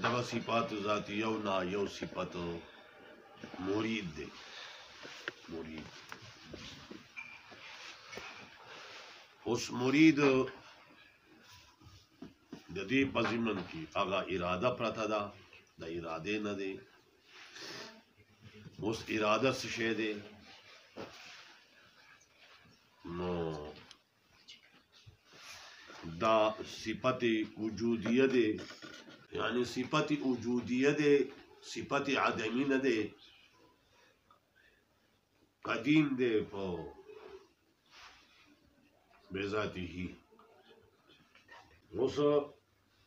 دغه صفات ذاتیه او نا یو صفت مرید دی مرید اوس مرید د دې په ضمن کې هغه اراده پرته ده د ارادې نه دی اوس اراده څه شی دی نو دا صفت وجودیه دی یعنی صفت وجودیه دی صفت عدمی نه دی قدیم دی په بذاته اوس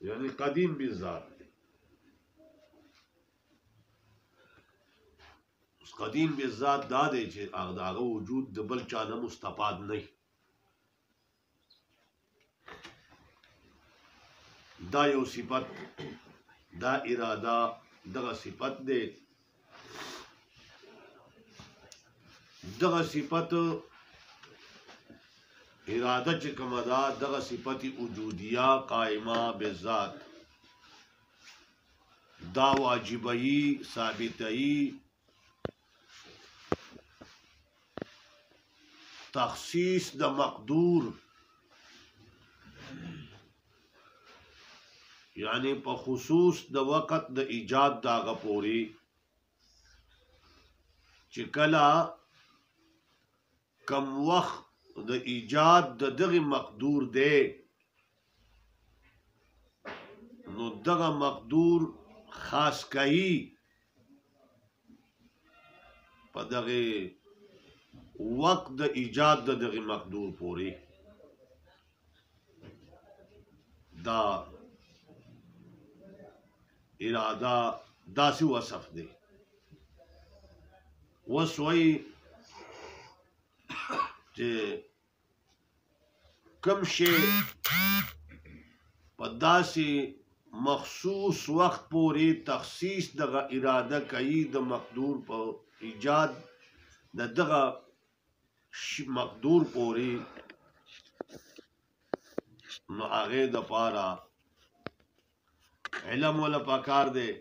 یعنی قدیم بالذات اوس قدیم بالذات دا دی چې هغه وجود د بل چا نه مستفاد نه دا یو صفت دا اراده دغه صفت دی دغه صفت اراده چې کومه ده دغه صفت وجودیه قائمه بالذات دا واجبهی ثابتهی تخصیص د مقدور یعنی په خصوص د وقت د ایجاد داغه پوری چې کله کم وخت د ایجاد د دغه مقدور دی نو دغه مقدور خاص کئی په دغه وقت د ایجاد د دغه مقدور پوری دا اراده داسې وصف دی وسوي چې کم شی په داسې مخصوص وخت پورې تخصیص دغه اراده کوي د مقدور په ایجاد د دغه مقدور پورې نو هغه د پاره علم ولا پکار دی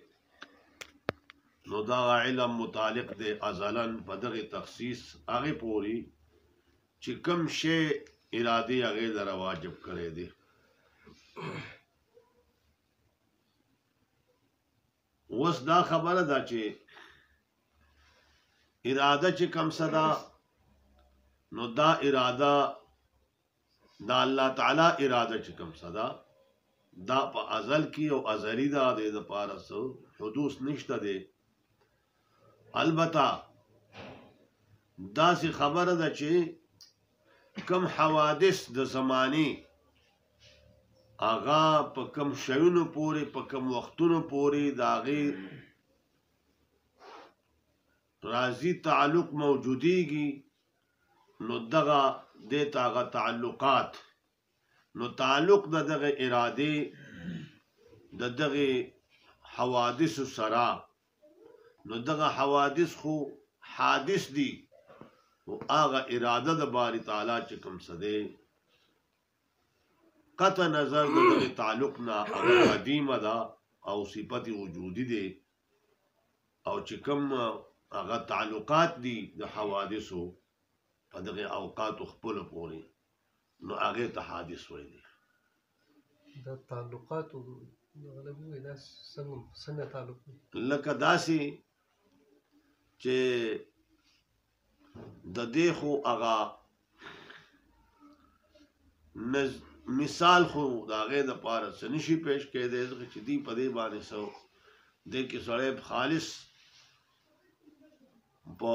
نو دا علم متعلق دی ازلن په دغه تخصیص هغه پوری چې کم شی اراده هغه لپاره واجب کړی دی وس دا خبره ده چې اراده چې کم صدا نو دا اراده دا الله تعالی اراده چې کم صدا دا په ازل کې او ازلی دا د لپاره سو حدوث نشته دی البته دا سی خبره ده چې کم حوادث د زمانی آغا په کم شیونو پورې په کم وختونو پورې داغي راضی تعلق موجودیږي نو دغه دیتا غا تعلقات نو تعلق دغه اراده دغه حوادث سرا نو دغه حوادث خو حادث دي او هغه اراده د باری تعالی چې کوم سده قطع نظر دغه تعلق نه هغه قدیمه ده او صفت وجودی دي او چې کوم هغه تعلقات دي د حوادثو په دغه اوقات خپل پوري نو هغه ته حادث وایي دا تعلقات غالبا دا څنګه تعلق لکه داسي چې د دې خو هغه مثال خو دا غي د پاره سنشي پیش کړي دي چې دی په دې باندې سو د کې سړی خالص په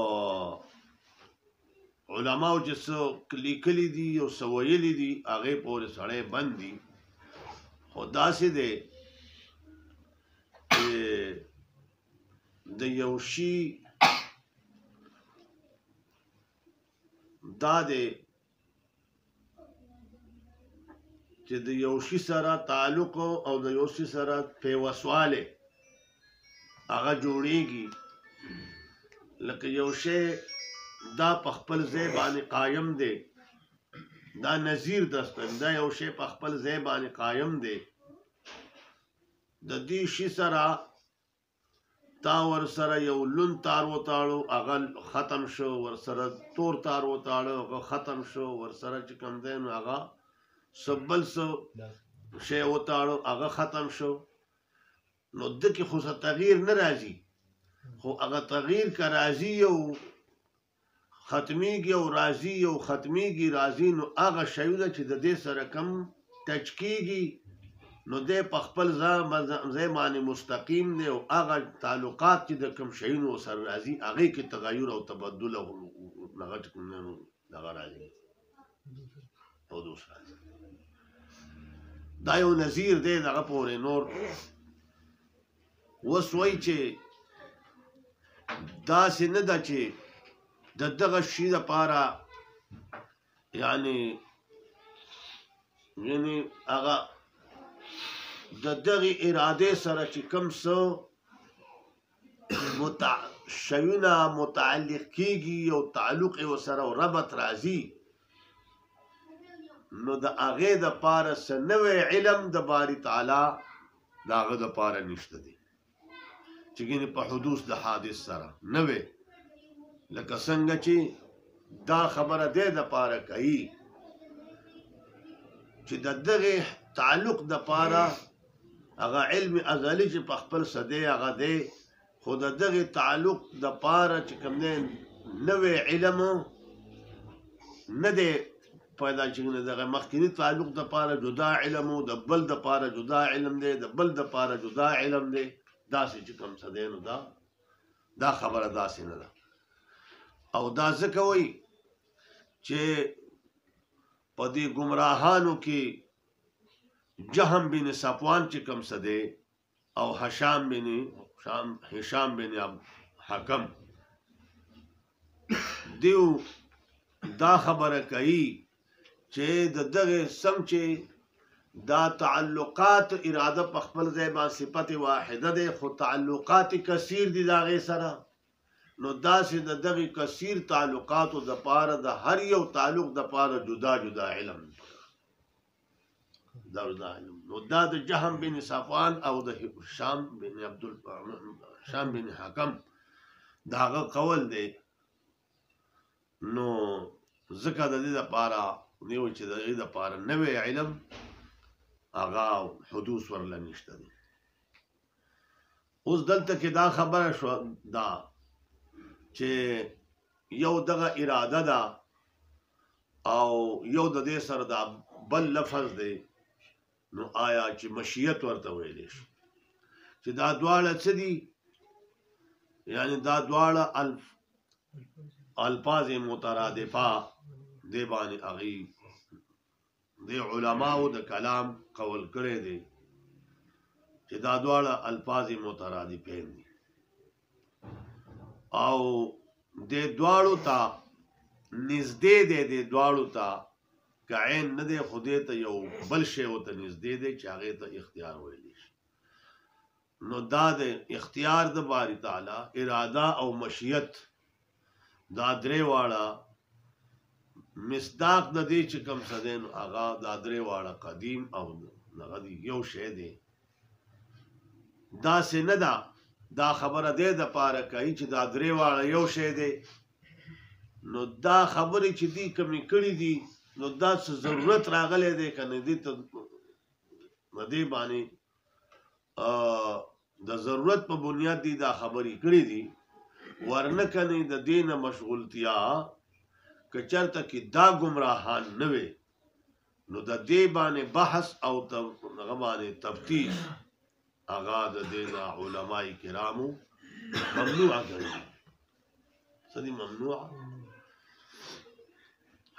علماء چې څو لیکلي دي او سویلي دي هغه پورې سړی بندي خدا سي دي د یو شی دا دی چې د یو شی سره تعلق او د یو شی سره پیوسواله هغه جوړیږي لکه یو شی دا په خپل ځای باندې قائم دی دا نظیر دستن دا یو شی په خپل ځای باندې قائم دی د دې شي سره تا ور سره یو لون تار وتاړو هغه ختم شو، ور سره تور تار وتاړو هغه ختم شو، ور سره چې کوم دی نو هغه سبل سو شی وتاړو هغه ختم شو. نو دکې خو څه تغییر نه راځي، خو هغه تغییر که راځي یو ختمیږي او راځي یو ختمیږي راځي، نو هغه شیونه چې د دې سره کم ټچ کیږي نو دی په خپل ځای باندې مستقیم دی، او هغه تعلقات چې د کوم شیونو سره راځي هغې کې تغیر او تبدل او دغه راځي حدوث راځي. دا یو نظیر دی دغه پورې. نور اوس وایي چې داسې نه ده چې د دغه شي دپاره یعنې هغه د دغې ارادې سره چې کوم څه شیونه متعلق کېږي او تعلق یې ورسره او ربط راځي، نو د هغې دپاره څه نوی علم د باري تعالی د هغه دپاره نشته دی چې ګینې په حدوث د حادث سره نوی، لکه څنګه چې دا خبره دې دپاره کوي چې د دغې تعلق دپاره هغه علم ازلی چې په خپل څه دی هغه دی، خو د دغې تعلق دپاره چې کوم دی نوی علم نه دی پیدا چې دغه مخکیني تعلق دپاره جدا علم و، د بل دپاره جدا علم دی، د بل دپاره جدا علم دی، داسې چې کوم څه دی نو دا خبره داسې نه ده. او دا ځکه وایي چې په دې ګمراهانو کې جهم بن صفوان چې کوم څه دی او هشام بن حکم دیو دا خبره کوي چې د دغه سم چې دا تعلقات اراده په خپل ځای باندې صفت واحده دی، خو تعلقات کثیر دي د هغې سره، نو داسې د دغې کثیر تعلقاتو دپاره د هر یو تعلق دپاره جدا جدا علم دا جدا علم. نو دا د جهم بن صفوان او د هشام بن حکم د هغه قول دی. نو ځکه د دې دپاره دیو چې د دې دپاره نوی علم هغه حدوث ورله نشته دی. اوس دلته کې دا خبره شوه دا چې یو دغه اراده ده او یو د دې سره دا بل لفظ دی، نو آیا چې مشیت ورته ویلی شي چې دا دواړه څه دي؟ یعنی دا دواړه الفاظ مترادفه دی باندې هغې د علماو د کلام قول کړی دی چې دا دواړه الفاظ مترادفین دي او دې دواړو ته نږدې دی، دې دواړو ته که عین نه دی خو دې ته یو بل شی ورته نږدې دی چې هغې ته اختیار ویلی شي. نو دا د اختیار د باري تعالی اراده او مشیت دا درې واړه مصداق د دې چې کوم څه دی نو هغه دا درې واړه قدیم او هغه یو شی دی. داسې نه ده، دا خبره دې دپاره کوي چې دا درې واړه یو شی دی، نو دا خبرې چې دې کمې کړي دي نو دا څه ضرورت راغلی دی که نه دې ته د دې باندې د ضرورت په بنیاد دې دا خبرې کړي دي، ورنه کنې د دې نه مشغولتیا که چېرته کې دا ګمراهان نه وي نو د دې باندې بحث او هغه باندې تفتیش هغه د دې نه علماء کرامو ممنوع ګڼي. څه دي ممنوع؟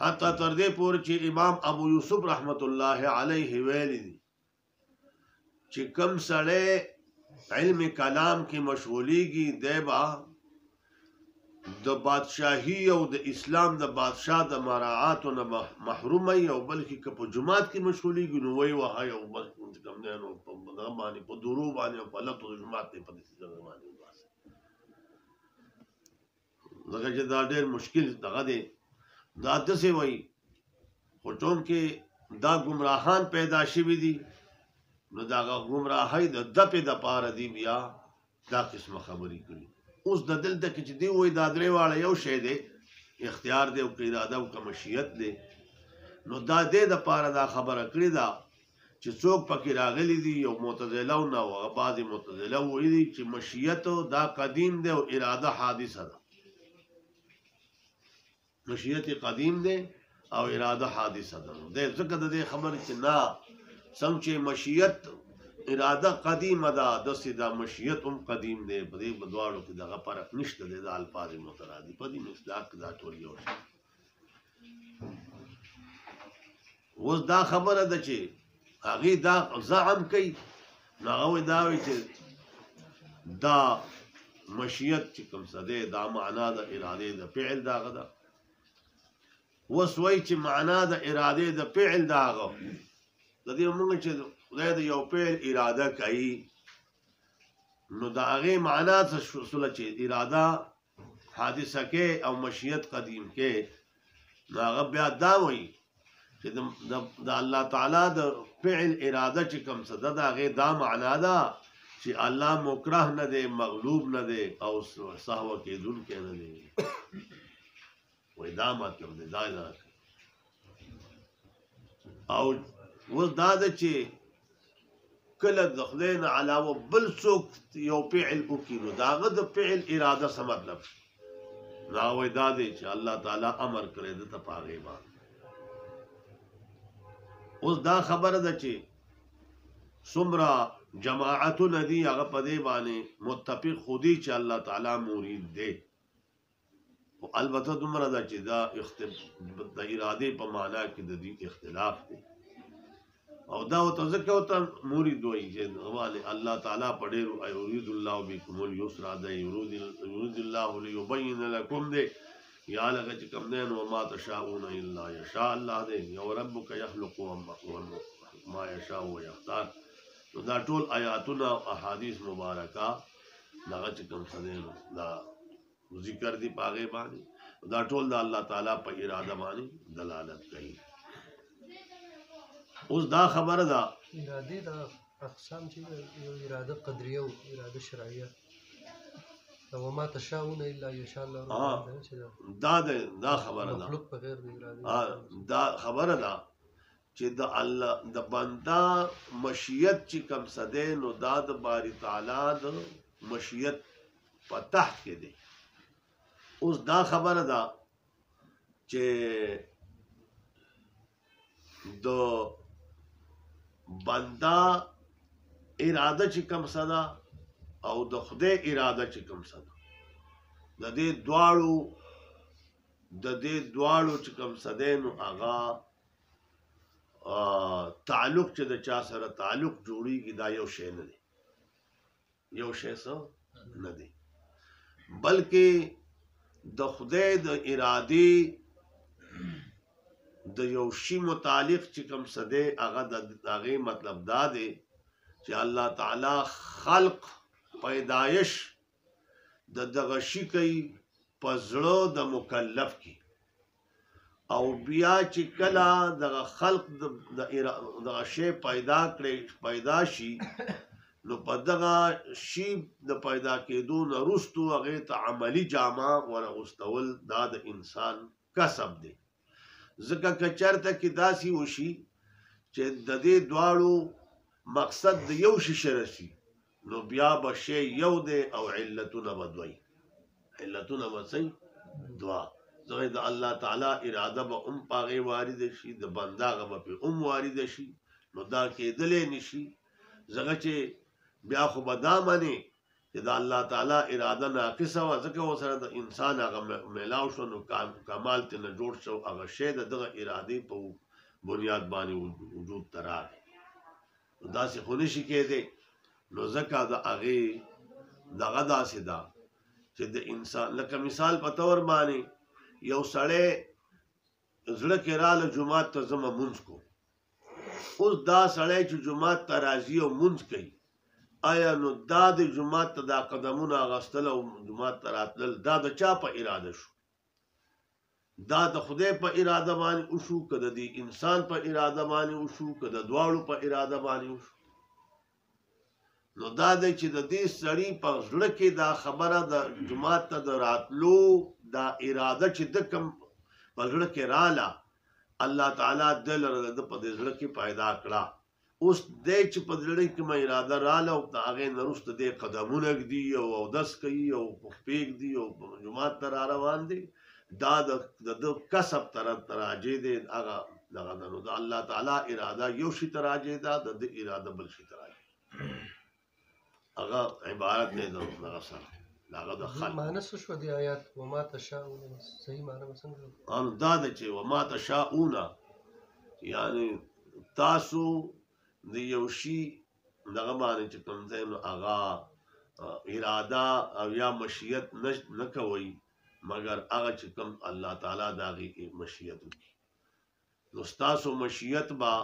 حتی تر دې پورې چې امام ابو یوسف رحمت الله علیه ویلی دي چې کم سړی علم کلام کې مشغولیږي دی به د بادشاهي او د اسلام د بادشاه د مراعاتو نه محروموي، او بلکې که په جومات کې مشغولیږي نو وایي وهئ او بس کوم دی نو په دغه باندې په درو باندې او په لتو د جومات دی په داسې ځای باندې وباسي. ځکه چې دا ډېر مشکل دغه دی. دا داسې وایي خو چونکې دا ګمراهان پیدا شوي دي نو دا گمراهۍ د دپې دپاره دی بیا دا قسمه خبرې کړي. اوس د دلته کې چې دی وایي دا درې واړه یو شی دی، اختیار دی او که اراده او که مشیت دی، نو دا دې دپاره دا خبره کړې ده چې څوک پکې راغلي دي یو معتزله نه او هغه بعضې معتزله ویلي چې مشیت دا قدیم دی او اراده حادثه ده. مشیت قدیم دی او اراده حادثه ده. دی ځکه د دې خبرې چې نه څنګه چې مشیت اراده قدیمه ده داسې دا مشیت هم قدیم دی. په دې دواړو کې دغه فرق نشته دی، دا الفاظ مترادف په دې مصداق کې دا ټول یو شی. اوس دا خبره ده چې هغې دا زعم کوي، نو هغه وایي دا وایي چې دا مشیت چې کوم څه دی دا معنا د ارادې د فعل د هغه ده. اوس وایي چې معنا د ارادې د فعل د هغه د دې مونږ چې خدای د یو فعل اراده کوي، نو د هغې معنا څه شوله چې اراده حادثه کې او مشیت قدیم کې. نو هغه بیا دا وایي چې د الله تعالی د فعل اراده چې کوم څه ده د هغې دا معنا ده چې الله مکره نه دی، مغلوب نه دی او سهوه کېدونکی نه دی. وایي دا مطلب دی، دا نه او اوس دا ده چې کله د خدای نه علاوه بل څوک یو فعل وکړي نو د هغه د فعل اراده څه مطلب شي؟ نو هغه وایي دا دی چې الله تعالی امر کړی ده ته په هغې باندې. اوس دا خبره ده چې څومره جماعتونه دي هغه په دې باندې متفق خو دي چې الله تعالی مرید دی. او البته دومره ده چې دا د ارادې په معنا کې د دې اختلاف دی. او دا ورته ځکه ورته مرید وایي چې الله تعالی په ډېرو یرید الله بکم اليسر دی، یرید الله لیبین لکم دی، یا لکه چې کوم دی نو وما تشاءون الا یشاء الله دی، یو ربک یخلق ما یشاء ویختار. نو دا ټول آیاتونه او احادیث مبارکه دغه چې کوم څه دی نو دا ذکر دی په هغې باندې. دا ټول د الله تعالی په اراده باندې دلالت کوي. اوس دا خبره ده ارادې د اقسام چې یو اراده قدریه او اراده شرعیه. وما تشاءون الا یشاء الله دا خبره ده مخلوق بغیر د اراده. دا خبره ده چې د الله د بنده مشیت چې کوم څه دی نو دا د باری تعالی د مشیت په تحت کې دی. اوس دا خبره ده چې د بنده اراده چې کوم څه ده او د خدای اراده چې کوم څه ده د دې دواړو چې کوم څه دی نو هغه تعلق چې د چا سره تعلق جوړیږي دا یو شی نه دی، یو شی څه نه دی، بلکې د خدای د ارادې د یو شی متعلق چې کوم څه دی هغه د هغې مطلب دا دی چې الله تعالی خلق پیدایش د دغه شي کوي په زړه د مکلف کې، او بیا چې کله دغه خلق دغه شی پیدا شي نو په دغه شی د پیدا کېدو نه وروستو هغې ته عملي جامه ورغوستول دا د انسان کسب دی. ځکه که چېرته کې داسې وشي چې د دې دواړو مقصد د یو شي سره شي نو بیا به شی یو دی او علتونه به دوی، علتونه به څه دوه. ځکه د الله تعالی اراده به هم په هغې وارده شي، د بنده هغه به پرې هم وارده شي، نو دا کېدلی نه شي. ځکه چې بیا خو به دا منې چې د الله تعالی اراده ناقصه وه، ځکه ورسره د انسان هغه میلاو شو نو کمال ترې جوړ شو، هغه شی د دغه ارادې په بنیاد باندې وجود ته راغی. نو داسې خو نشي کېدی. نو ځکه د هغې دغه داسې ده چې د انسان لکه مثال په طور باندې یو سړی زړه کې راله جومات ته ځمه مونځ کو. اوس دا سړی چې جومات ته راځي او مونځ کوي، آیا نو دا د جومات ته دا قدمونه اخیستل او جومات ته راتلل دا د چا په اراده شو؟ دا د خدای په اراده باندې وشو که د دې انسان په اراده باندې وشو که د دواړو په اراده باندې وشو؟ نو دا دی چې د دې سړي په زړه کې دا خبره د جماعت ته د راتلو دا اراده چې د کم په زړه کې رااله الله تعالی د لره د په دې زړه کې پیدا کړه اوس دې چې په زړه کې مې اراده رااله او هغه نرسته دې قدمونه ږدي او دس کوي او پېګ دی او جماعت ته را روان دي دا د کسب تراجه دي هغه دغه نو د الله تعالی اراده یو شي تراجه ده د اراده بل شي تراجه هغه عبارت نه ده هغه سره هغه د خلق معنی څه شو دی آیات وما تشاءون صحیح معنی څنګه ان دا د چې وما تشاءون یعنی تاسو د یو شي دغه باندې چې کوم ځای نو هغه اراده او یا مشیت نه کوي مگر هغه چې کوم الله تعالی داغي مشیت وکړي نو تاسو مشیت با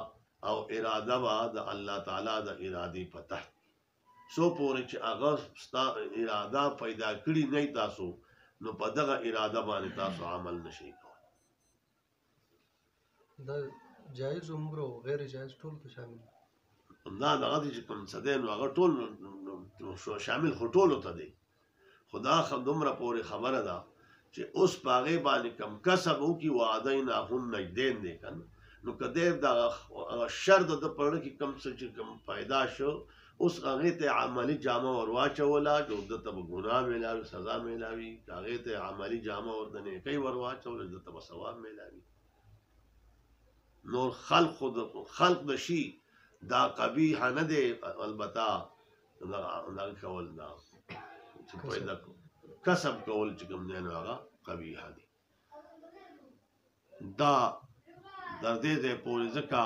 او اراده با د الله تعالی د ارادي په تحت سو پورې چې هغه ستا اراده پیدا کړی نه تاسو نو په دغه اراده باندې تاسو عمل نشئ کولی دا جایز عمر او غیر جایز ټول ته شامل دا دغه چې کوم څه دی نو هغه ټول شامل خو ټولو ته دی خدا دومره پورې خبره ده چې اوس پاغه باندې کم کسب وکي وعدینا هم نجدین دی کنه نو کده دا شر د پړه کې کم څه چې کم پیدا شو اوس هغه ته عملی جامه ورواچولا جو د ته ګناه ملاوي سزا ملاوي هغه ته عملی جامه ورته کوي ورواچول د ته ثواب ملاوي نور خلق د شي دا قبیح نه دی البته دا کول دا چې پیدا کسب کول چې کوم نه هغه قبیح دی دا در دې پورې ځکه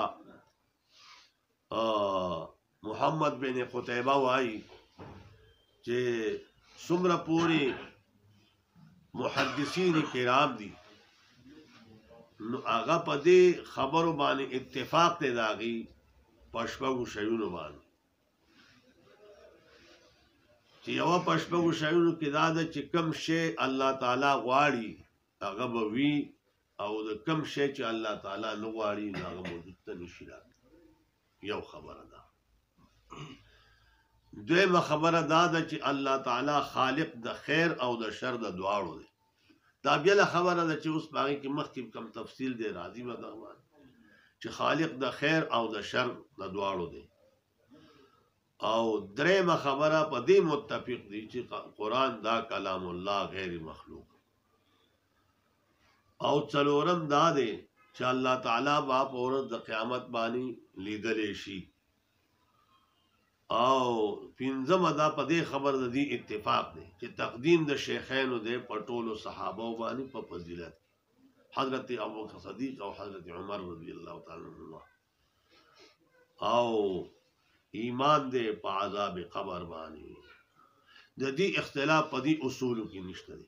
محمد بن قتيبه وایي چې څومره پوری محدثین کرام دي نو هغه په دې خبرو باندې اتفاق دی داغي پښپغو شیونو باندې چې یو پښپغو شیونو کې دا د چې کم شی الله تعالی غواړي هغه به وی او د کم شی چې الله تعالی نه غواړي هغه موجود ته نشي راځي یو خبره ده دویمه خبره دا ده چې الله تعالی خالق د خیر او د شر د دواړو دی دا بیا خبره ده چې اوس باغی کې مخکې کم تفصیل دی راځي به دا چې خالق د خیر او د شر د دواړو دی او دریمه خبره په دې متفق دي چې قرآن دا کلام الله غیر مخلوق او څلورم دا دی چې الله تعالی با په ورځ د قیامت باندې لیدلې شي او پنځم دا په دې خبر د دې اتفاق دی چې تقدیم د شیخینو د پټولو صحابه باندې په فضیلت حضرت ابوبکر صدیق او حضرت عمر رضی الله تعالی عنہ او ایمان دې په عذاب قبر باندې د دې اختلاف په دې اصولو کې نشته دی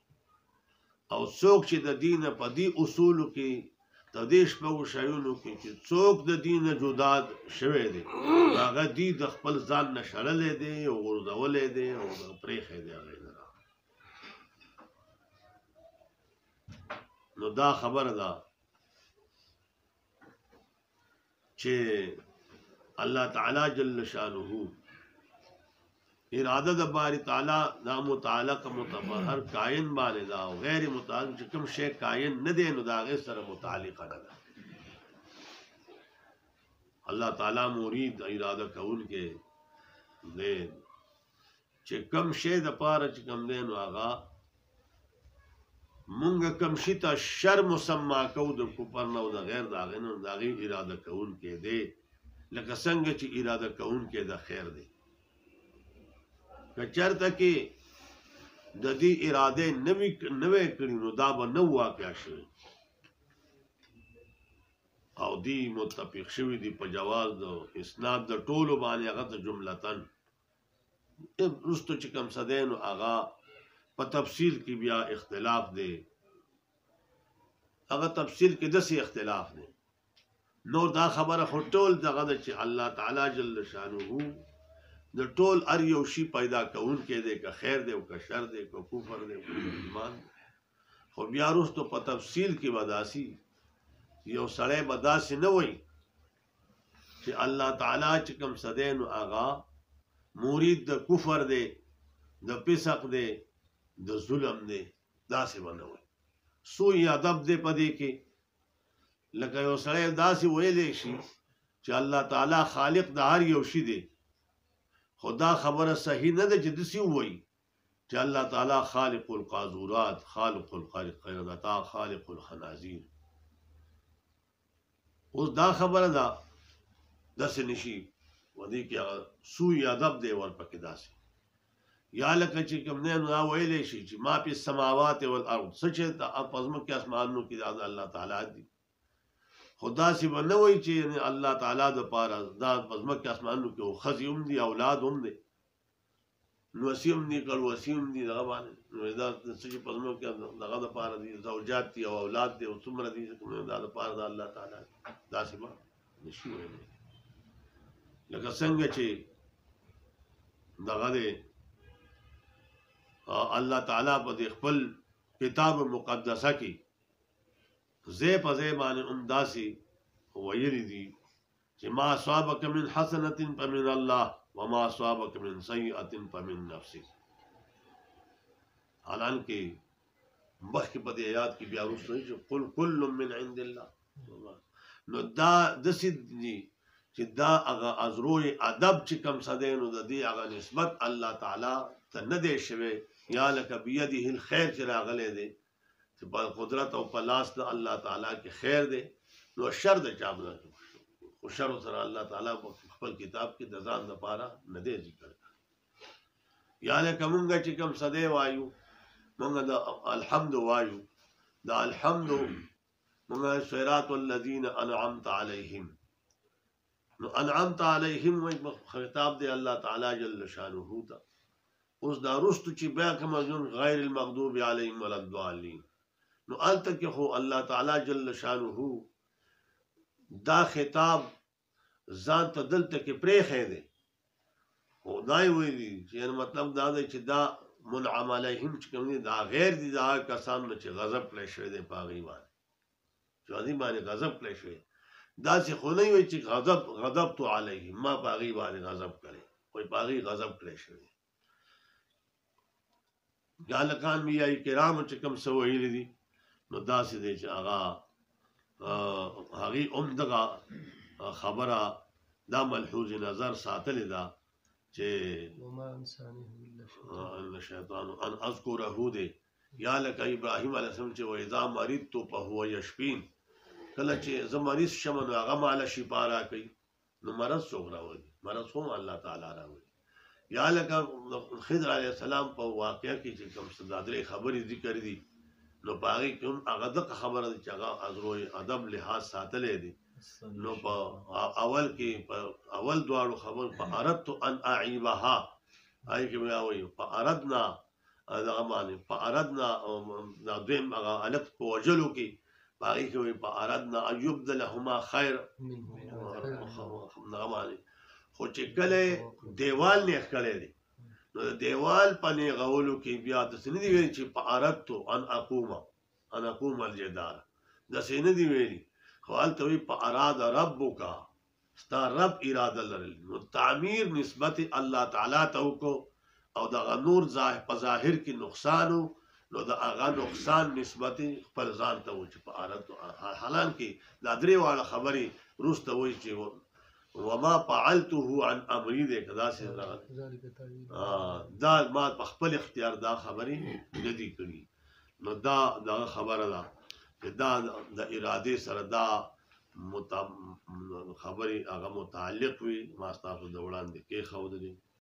او څوک چې د دین په دې اصولو کې تدیش په شایونو کې چې څوک د دین جدا شوه دی هغه دې د خپل ځان نشړلې دی او ورځولې دی او پرېخې دی هغه نو دا خبره ده چې الله تعالی جل شانه اراده د باری تعالی دا متعلق متبهر کائن باندې دا او غیر متعلق چې کوم شی کائن نه دی نو دا غیر سره متعلق نه ده الله تعالی مرید اراده کول کې دې چې کوم شی د پاره چې کوم دی نو هغه مونږ کوم شي ته شر مسما کو د کوپر نو د غیر دا غنو دا غي اراده کول کې دی لکه څنګه چې اراده کول کې د خیر دی کچرته کې د دې اراده نوې کړی نو دا به نو واقع شي او دی متفق شوی دی په جواز د اسناد د ټولو باندې هغه ته جملتن رستو چې کوم صدین او هغه په تفصیل کې بیا اختلاف دی هغه تفصیل کې دسي اختلاف دی نور دا خبره ټول دغه چې الله تعالی جل شانه د ټول ار یو شی پیدا کون کې دی که خیر دی او که شر دی که کفر دی او ایمان خو بیا وروسته په تفصیل کې بداسي یو سړی بداسي نه وای چې الله تعالی چې کوم صدین او هغه مرید د کفر دی د فسق دی د ظلم دی داسې ونوي سوء ادب دی پدې کې لکه یو سړی داسې ویلی شي چې الله تعالی خالق د هر یو شي دی خدا خبره صحیح نه ده چې داسې ووایي چې الله تعالی خالق القاذورات خالق الخيرات خالق الخنازير اوس دا خبره ده داسې نشي ودې کې سوء ادب دی ورپکې داسې یا لکه چې کوم نه نو ویلی شي چې ما په سماوات او الارض سچ ته اپزم کې اسمانونو کې دا الله تعالی دی خدا سی بنوي چې الله تعالی د پاره دا پزم کې اسمانونو کې خزي هم دي اولاد هم دي نو سیم دي کل وسیم دي دغه باندې نو دا سچ پزم کې دغه د پاره دي زوجات دي او اولاد دي او څومره دي دا د پاره د الله تعالی دا سی ما نشي ویلي لکه څنګه چې دغه الله تعالی په خپل کتاب مقدسه کې زی په زی باندې داسې ویلي دي چې ما اصابک من حسنة فمن الله وما اصابک من سیئة فمن نفسک حالانکه مخکې په دې آیات کې بیا وروسته چې قل کل من عند الله نو دا داسې دي چې دا هغه ازروی ادب چې کوم څه دی نو د دې هغه نسبت الله تعالی ته نه دی شوی یا لکه بیده الخیر چې راغلی دی چې په قدرت او په لاس د الله تعالی کې خیر دی نو شر د چا نه خو شر سره الله تعالی په خپل کتاب کې د ځان لپاره نه دی ذکر یا لکه مونږ چې کوم څه دی وایو مونږ د الحمد وایو د الحمد مونږ صراط الذین انعمت علیهم نو انعمت علیهم خطاب دی الله تعالی جل شانه ته اوس دا رستو چې بیا کوم غیر المغضوب علیهم ولا الضالین نو الته کې خو الله تعالی جل شانه دا خطاب ځان ته دلته کې پرېښی دی خو دا یې ویلي چې مطلب دا دی چې دا منعم علیهم چې کوم دي دا غیر دي دا کسان چې غضب کړی شوی دی په هغې باندې چې هغې باندې غضب کړی شوی داسې خو نه وي چې غضبت علیهم ما په هغې باندې غضب کړی وایي په هغې غضب کړی شوی هلکان میای کرامو چې کوم څه ویلي دي نو داسې دی چې هغه هغې هم دغه خبره دا ملحوظ نظر ساتلې ده چې شیطان ان اذکره دی یا لکه ابراهیم علیه السلام چې واذا مرضت فهو یشفین کله چې زه مریض شم نو هغه ماله شفا راکوي نو مرض څوک راولي مرض هم الله تعالی راولي یا لکه خضر علیه السلام په واقعه کې چې کوم څه دا درې خبرې ذکر دي نو په هغې کې هم هغه دغه خبره ده چې هغه ازروی ادب لحاظ ساتلی دی نو په اول کې په اول دواړو خبر په اردت ان اعیبها هغې کې بیا وایي په اردنا دغه باندې په اردنا دا دویم هغه هلک په وژلو کې په هغې کې وایي په اردنا ان یبدلهما خیر دغه باندې خو چې کله دیوال نیغ کړی دی نو د دیوال په نیغولو کې بیا داسې نه دي ویلي چې په اردتو ان اقوم الجدار داسې نه دي ویلي خو هلته وایي په اراده ربک ستا رب اراده لرل نو تعمیر نسبت الله تعالی ته وکړو او دغه نور په ظاهر کې نقصان نو د هغه نقصان نسبت خپل ځان ته و چې په اردتو حالانکې دا درې واړه خبرې وروسته وایي چې وما فعلته عن امری دې کدا سي دا ما په خپل اختیار دا خبرې نه دي کړې نو دا خبره ده چې دا د ارادې سره دا خبرې هغه متعلق وي ما ستاسو د وړاندې کې ښودلې